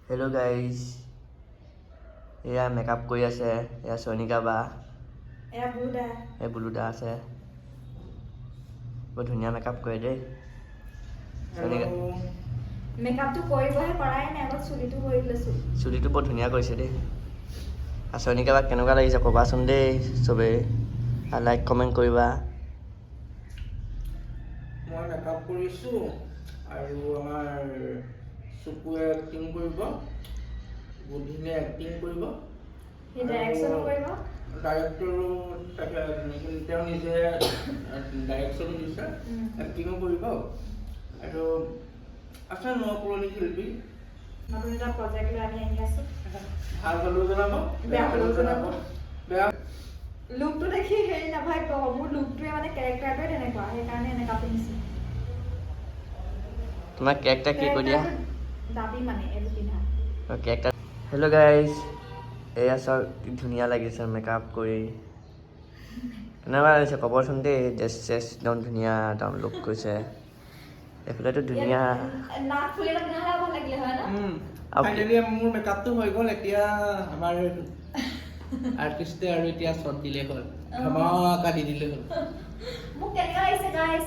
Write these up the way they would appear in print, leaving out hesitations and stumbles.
Hello guys, এয়া makeup কৰি আছে, এয়া সোনিকা বা, এয়া বুলুদা আছে, বৰ ধুনীয়া মেকআপ কৰে দেই। সোনিকা মেকআপটো কৰিবহে পৰাই নাই, আগত চুলিটো কৰি লৈছো। চুলিটো বৰ ধুনীয়া কৰিছে দেই। আৰু সোনিকা বা কেনেকুৱা লাগিছে ক'বাচোন দেই চবেই, আৰু লাইক কমেণ্ট কৰিবা। মই মেকআপ কৰিছোঁ আৰু আমাৰ চকুৱে এক্টিং কৰিব, বুদ্ধিনে এক্টিং কৰিব, সি ডাইৰেকশ্যনো কৰিব। ডাইৰেক্টৰো তাকে তেওঁ নিজে ডাইৰেকশ্যনো দিছে, এক্টিঙো কৰিব আৰু আছে ন পুৰণি শিল্পী। নতুন এটা প্ৰজেক্ট লৈ আমি আহি আছো। ভাল হ'লেও জনাব, বেয়া হ'লেও জনাব। বেয়া লুকটো দেখি হেৰি নাভাবিব, মোৰ লুকটোৱে মানে কেৰেক্টাৰটোৱে তেনেকুৱা, সেইকাৰণে এনেকুৱা পিন্ধিছো। তোমাক কেৰেক্টাৰ কি কৈ দিয়া? দাবী মানে এইটো পিন্ধা। কেৰেক্টাৰ। হেল্ল' গাইজ, এয়া চাওক কি ধুনীয়া লাগিছে মেকআপ কৰি। কেনেকুৱা লাগিছে ক'বচোন দেই, ড্ৰেছ চেছ একদম ধুনীয়া, একদম লুক কৰিছে। এইফালেতো ধুনীয়া। নাক ফুলি থকা ভাল লাগিলে হয় ন? ফাইনেলি মোৰ মেকআপটো হৈ গ'ল, এতিয়া আমাৰ আৰ্টিষ্টে আৰু এতিয়া শ্বট দিলে হ'ল, ধমাকা দি দিলে হ'ল। মোক কেনেকুৱা লাগিছে গাইজ?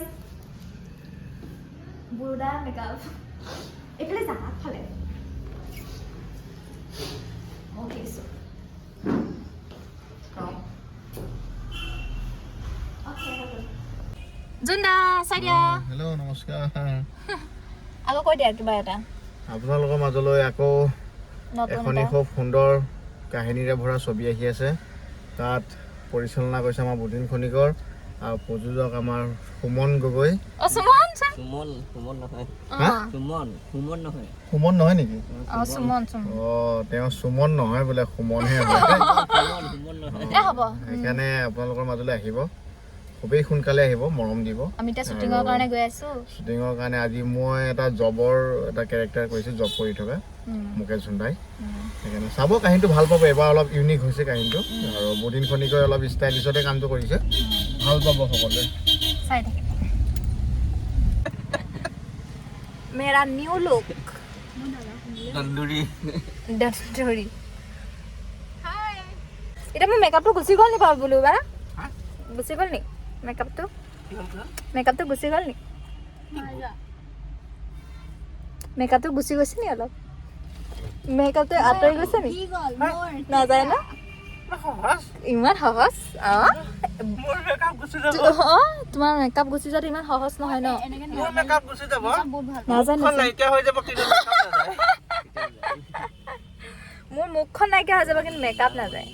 বুৰুদা মেকআপ। এইফালে যা, আগফালে। মই দেখিছোঁ। জুন্দা চাই দিয়া। হেল্ল' নমস্কাৰ। আকৌ কৈ দিয়া কিবা এটা আপোনালোকৰ মাজলৈ আকৌ এখনি খুব সুন্দৰ কাহিনীৰে ভৰা ছবি আহি আছে। তাত পৰিচালনা কৰিছে আমাৰ বুদিন খনিকৰ আৰু প্ৰযোজক আমাৰ সুমন গগৈ। সুমন নহয়। সুমন নহয় নেকি? সুমন তেওঁ সুমন নহয় বোলে, সুমনহে হয়। হ'ব। সেইকাৰণে আপোনালোকৰ মাজলৈ আহিব, খুবেই সোনকালে আহিব, মৰম দিব। আমি এতিয়া শ্বুটিঙৰ কাৰণে গৈ আছো। শ্বুটিঙৰ কাৰণে আজি মই এটা জবৰ এটা কেৰেক্টাৰ কৰিছোঁ, জব কৰি থকা মুকেশ ঝুণ্ডাই। সেইকাৰণে চাব, কাহিনীটো ভাল পাব। এবাৰ অলপ ইউনিক হৈছে কাহিনীটো, আৰু বুদিন খনিকৈ অলপ ষ্টাইলিছতে কামটো কৰিছে, ভাল পাব সকলোৱে। চাই থাকিব। মেৰা নিউ লুক তন্দুৰী। এতিয়া মোৰ মেকআপটো গুচি গ'ল নি বাৰু বোলো বা? গুচি গ'ল নি মেকআপটো? মেকআপটো গুচি গ'ল নি? মেকআপটো গুচি গৈছে নি অলপ? মেকআপটো আঁতৰি গৈছে নি? নাযায় ন? ইমান সহজ? তোমাৰ মেকআপ গুচি যোৱাটো ইমান সহজ নহয় ন? মোৰ মুখখন নাইকিয়া হৈ যাব কিন্তু মেকআপ নাযায়।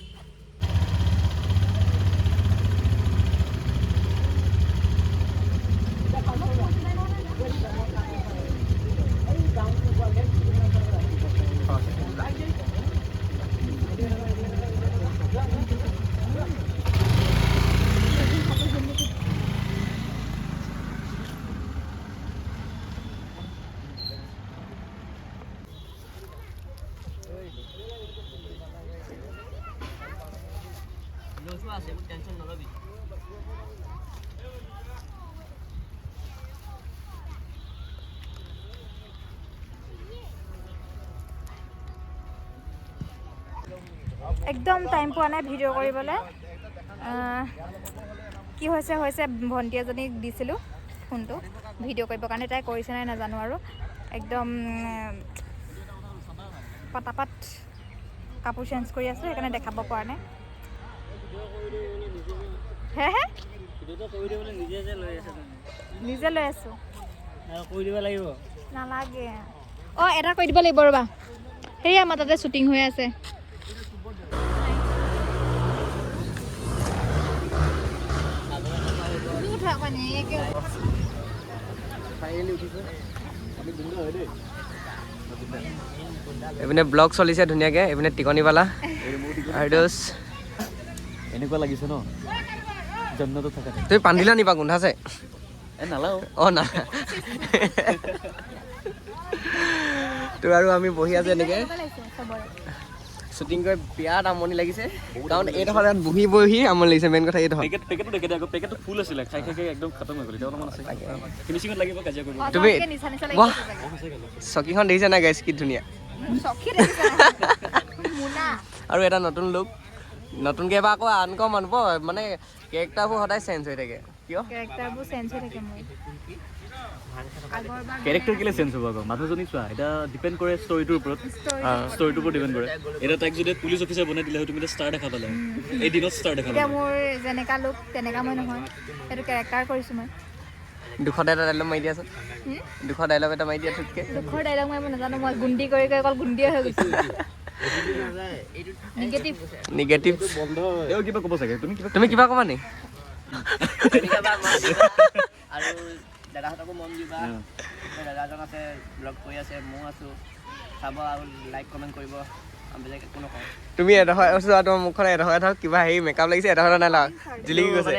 টেনশন নলবি। একদম টাইম পোৱা নাই ভিডিঅ' কৰিবলৈ। কি হৈছে ভণ্টি এজনীক দিছিলোঁ ফোনটো ভিডিঅ' কৰিবৰ কাৰণে, তাই কৰিছে নাই নাজানো। আৰু একদম পটাপট কাপোৰ চেঞ্জ কৰি আছোঁ, সেইকাৰণে দেখাব পৰা নাই। হে নিজে লৈ আছোঁ, নালাগে। অঁ, এটা কৰি দিব লাগিব ৰ'বা। সেয়া আমাৰ তাতে শ্বুটিং হৈ আছে। এইপিনে ব্লগ চলিছে ধুনীয়াকে, এইপিনে টিকনিবালা এনেকুৱা লাগিছে ন, জন্মতো থকা তুমি পান্দিলা নিবা গোন্ধাছে? নালাও। অঁ না তো আৰু আমি বহি আছো এনেকে শ্বুটিং কৰি বিৰাট আমনি লাগিছে, কাৰণ এইডোখৰ ইয়াত বহি বহি আমনি লাগিছে। মেইন কথা এইডোখৰ পেকেটটো দেখে আকৌ, পেকেটটো ফুল আছিলে, খাই একদম খতম হৈ গ'ল। এতিয়া অলপমান আছে, ফিনিচিঙত লাগিব, কাজিয়া কৰিব। তুমি চকীখন দেখিছা নাই গাইছ, কি ধুনীয়া। চখি দেখিছা মুনা আৰু এটা নতুন লুক নতুনকৈ এবাৰ আকৌ আনকমন হ'ব মানে কেৰেক্টাৰবোৰ সদায় চেঞ্জ হৈ থাকে কিয় কেৰেক্টাৰবোৰ চেঞ্জ হৈ থাকে মোৰ কেৰেক্টাৰ কেলে চেঞ্জ হ'ব আকৌ মানুহজনী চোৱা এটা ডিপেণ্ড কৰে ষ্টৰিটোৰ ওপৰত ষ্টৰিটোৰ ওপৰত ডিপেণ্ড কৰে এতিয়া তাইক যদি পুলিচ অফিচাৰ বনাই দিলে হয় তুমি ষ্টাৰ দেখা পালে এই দিনত ষ্টাৰ দেখা এতিয়া পালে মোৰ যেনেকা লুক তেনেকা মই নহয় সেইটো কেৰেক্টাৰ কৰিছোঁ মই 200 এটা ডাইলগ মাৰি দিয়াচোন 200 ডাইলগ এটা মাৰি দিয়া ঠিককে দুখৰ ডাইলগ মই নাজানো মই গুন্দি কৰি কৰি অকল গুন্দিয়ে হৈ গৈছোঁ নিগেটিভ তেওঁ কিবা ক'ব চাগে তুমি কিবা ক'বা নি আৰু দাদাহঁতকো মন দিবা দাদাজন আছে ব্লগ কৰি আছে ময়ো আছোঁ চাব আৰু লাইক কমেণ্ট কৰিব বেলেগ একো নকওঁ তুমি এডোখৰ চোৱা তোমাৰ মুখখন এডোখৰ কিবা হেৰি মেকআপ লাগিছে এডোখৰ নাই লা জিলিকি গৈছে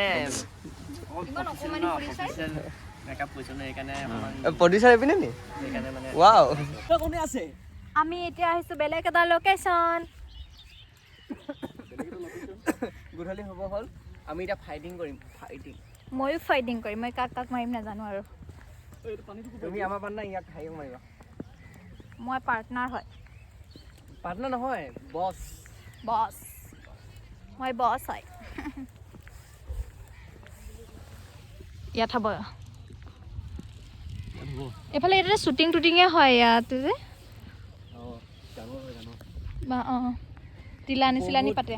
মেকআপ কৰিছোঁ ন সেইকাৰণে প্ৰডিউচাৰ এইপিনে নি সেইকাৰণে মানে ৱাও কোনে আছে আমি এতিয়া আহিছোঁ বেলেগ এটা লোকেশ্যন গধূলি হ'ব হ'ল আমি এতিয়া ফাইটিং কৰিম ফাইটিং ময়ো ফাইটিং কৰিম মই কাক কাক মাৰিম নাজানো আৰু তুমি আমাৰ পাৰ্টনাৰ ইয়াক হাৰিব মাৰিবা মই পাৰ্টনাৰ হয় পাৰ্টনাৰ নহয় বছ বছ মই বছ হয় ইয়াত হ'ব এইফালে এতিয়া শ্বুটিং টুটিঙে হয় ইয়াতে যে বা অঁ তিলানি চিলানি পাতে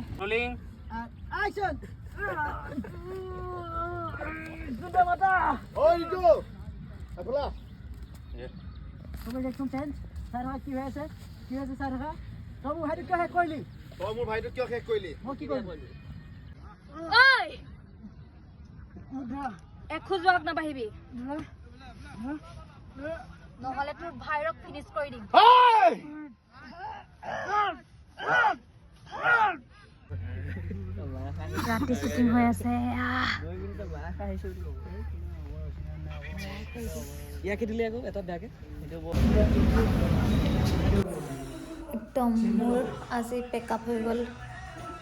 এখোজ যোৱাক নাবাঢ়িবি নহ'লে তোৰ ভাইৰক ফিনিছ কৰি দিম ৰাতি শ্বুটিং হৈ আছে ইয়াকে দিলে আকৌ এটা বেয়াকে একদম মোৰ আজি পেকআপ হৈ গ'ল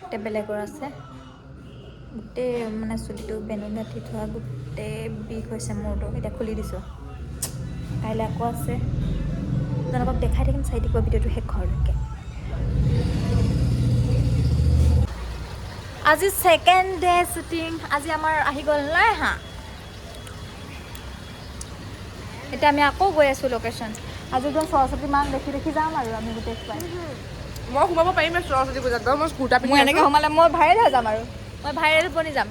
এতিয়া বেলেগৰ আছে গোটেই মানে চুলিটো বেনু গাঁঠি থোৱা গোটেই বিষ হৈছে মূৰটো এতিয়া খুলি দিছোঁ কাইলৈ আকৌ আছে আপোনালোকক দেখাই থাকিম চাই থাকিব ভিডিঅ'টো শেষ ঘৰলৈকে আজি ছেকেণ্ড ডে শ্বুটিং আজি আমাৰ আহি গ'ল নাই হা এতিয়া আমি আকৌ গৈ আছোঁ লোকেশ্যন আজি একদম সৰস্বতী মাক দেখি দেখি যাম আৰু আমি গোটেই খুৱাই মই সোমাব পাৰিম সৰস্বতী পূজাত মই কুৰ্তা মই এনেকৈ সোমালে মই ভাইৰেল হৈ যাম আৰু মই ভাইৰেল বনি যাম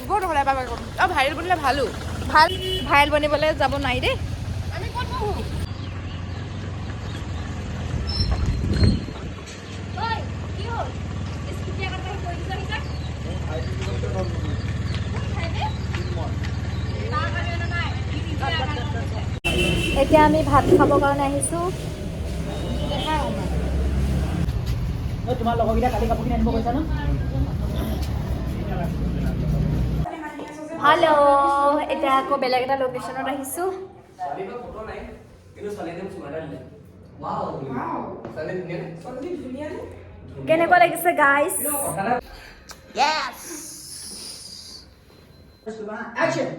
বৰ নহ'লে এবাৰ অঁ ভাইৰেল বনিলে ভালো ভাল ভাইৰেল বনিবলৈ যাব নোৱাৰি দেই আমি ক'ত বহোঁ এতিয়া আমি ভাত খাবৰ কাৰণে আহিছোঁ তোমাৰ লগৰকেইটা কালি কাপোৰখিনি আনিব কৈছা ন হেল্ল' এতিয়া আকৌ বেলেগ এটা লোকেশ্যনত আহিছোঁ কেনেকুৱা লাগিছে গাইজ Action!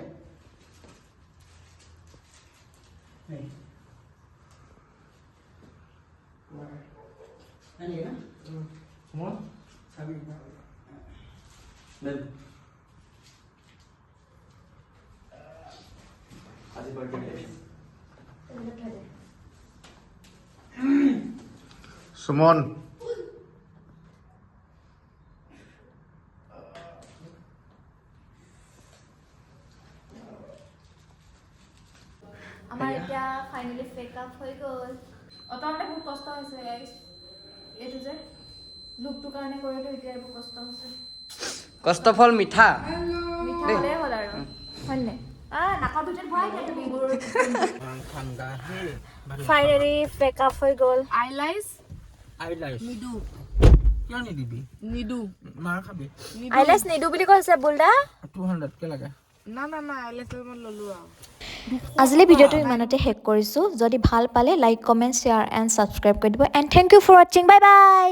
সুমন আমাৰ এতিয়া ফাইনেলি পেকআপ হৈ গ'ল অঁতাওঁতে বহুত কষ্ট হৈছে এইটো যে লুকটোৰ কাৰণে কৰিলোঁ এতিয়া এইবোৰ কষ্ট হৈছে কষ্টফল মিঠা মিঠা হ'লেই হ'ল আৰু হয়নে নাকৰ ভিতৰত ভৰাই দিয়া তুমি এইবোৰ ফাইনেলি পেকআপ হৈ গ'ল আইলাইছ আইলাইছ নিদু কিয় নিদিবি নিদু মাৰ খাবি আইলাইছ নিদো বুলি কৈছে বুলদা 200 লাগে না আইলাইছ মই ল'লোঁ আৰু আজিলৈ ভিডিঅ'টো ইমানতে শেষ কৰিছোঁ যদি ভাল পালে like comment share and subscribe কৰি দিব এণ্ড থেংক ইউ ফৰ ৱাচিং বাই বাই